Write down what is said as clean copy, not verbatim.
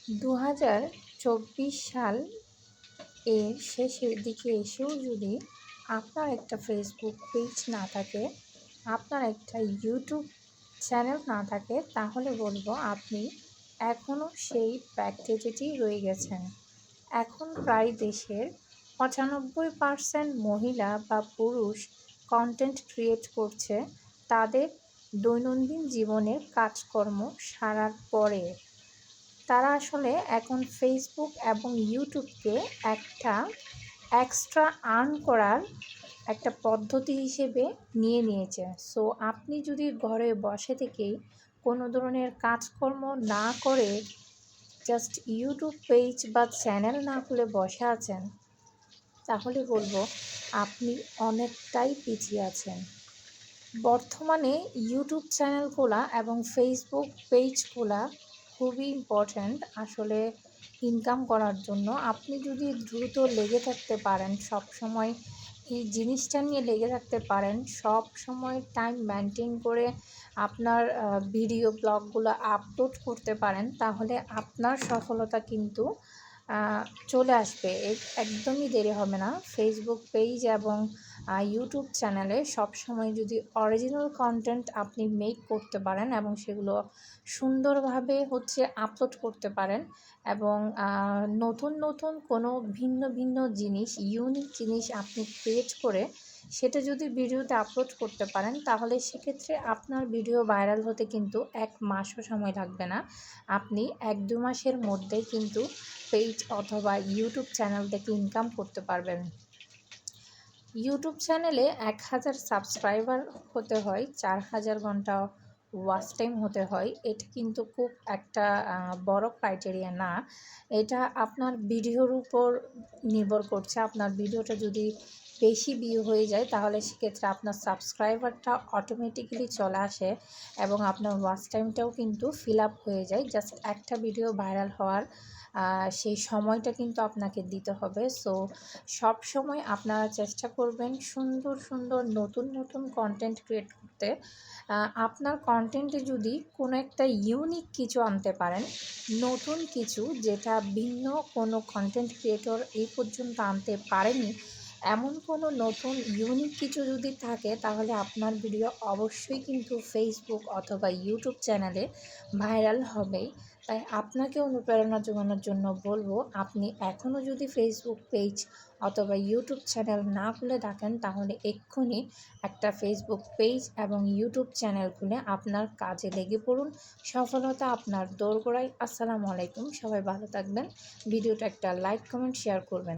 2024 সাল এর শেষের দিকে এসেও যদি আপনার একটা ফেসবুক পেজ না থাকে, আপনার একটা ইউটিউব চ্যানেল না থাকে, তাহলে বলবো আপনি এখনও সেই ব্যাকডেটেই রয়ে গেছেন। এখন প্রায় দেশের 95% মহিলা বা পুরুষ কন্টেন্ট ক্রিয়েট করছে তাদের দৈনন্দিন জীবনের কাজকর্ম সারার পরে। তারা আসলে এখন ফেসবুক এবং ইউটিউবকে একটা এক্সট্রা আর্ন করার একটা পদ্ধতি হিসেবে নিয়ে নিয়েছে। সো আপনি যদি ঘরে বসে থেকেই কোনো ধরনের কাজকর্ম না করে জাস্ট ইউটিউব পেজ বা চ্যানেল না খুলে বসে আছেন, তাহলে বলবো আপনি অনেকটাই পিছিয়ে আছেন। বর্তমানে ইউটিউব চ্যানেল খোলা এবং ফেসবুক পেজ খোলা খুবই ইম্পর্ট্যান্ট আসলে ইনকাম করার জন্য। আপনি যদি দ্রুত লেগে থাকতে পারেন, সব সময় এই জিনিসটা নিয়ে লেগে থাকতে পারেন, সব সময় টাইম মেনটেন করে আপনার ভিডিও ব্লগগুলো আপলোড করতে পারেন, তাহলে আপনার সফলতা কিন্তু চলে আসবে। একদমই দেরি হবে না। ফেসবুক পেজ এবং ইউটিউব চ্যানেলে সবসময় যদি অরিজিনাল কন্টেন্ট আপনি মেক করতে পারেন এবং সেগুলো সুন্দরভাবে আপলোড করতে পারেন এবং নতুন নতুন কোনো ভিন্ন ভিন্ন জিনিস, ইউনিক জিনিস আপনি ক্রিয়েট করে সেটা যদি ভিডিওতে আপলোড করতে পারেন, তাহলে সেক্ষেত্রে আপনার ভিডিও ভাইরাল হতে কিন্তু 1 মাসও সময় লাগবে না। আপনি 1-2 মাসের মধ্যেই কিন্তু পেজ অথবা ইউটিউব চ্যানেল থেকে ইনকাম করতে পারবেন। ইউটিউব চ্যানেলে 1000 সাবস্ক্রাইবার হতে হয়, 4000 ঘন্টা ওয়াচ টাইম হতে হয়। এটা কিন্তু খুব একটা বড় ক্রাইটেরিয়া না। এটা আপনার ভিডিওর উপর নির্ভর করছে। আপনার ভিডিওটা যদি বেশি ভিউ হয়ে যায়, তাহলে সেক্ষেত্রে আপনার সাবস্ক্রাইবারটা অটোমেটিক্যালি চলে আসে এবং আপনার ওয়াচ টাইমটাও কিন্তু ফিল আপ হয়ে যায়। জাস্ট একটা ভিডিও ভাইরাল হওয়ার সেই সময়টা কিন্তু আপনাকে দিতে হবে। সো সব সময় আপনারা চেষ্টা করবেন সুন্দর সুন্দর নতুন নতুন কন্টেন্ট ক্রিয়েট করতে। আপনার কন্টেন্টে যদি কোনো একটা ইউনিক কিছু আনতে পারেন, নতুন কিছু যেটা ভিন্ন কোনো কন্টেন্ট ক্রিয়েটর এই পর্যন্ত আনতে পারেনি, এমন কোনো নতুন ইউনিক কিছু যদি থাকে, তাহলে আপনার ভিডিও অবশ্যই কিন্তু ফেসবুক অথবা ইউটিউব চ্যানেলে ভাইরাল হবেই। তাই আপনাকে অনুপ্রেরণা জোগানোর জন্য বলবো, আপনি এখনও যদি ফেসবুক পেজ অথবা ইউটিউব চ্যানেল না খুলে থাকেন, তাহলে এক্ষুনি একটা ফেসবুক পেজ এবং ইউটিউব চ্যানেল খুলে আপনার কাজে লেগে পড়ুন। সফলতা আপনার দোরগোড়ায়। আসসালামু আলাইকুম। সবাই ভালো থাকবেন। ভিডিওটা একটা লাইক, কমেন্ট, শেয়ার করবেন।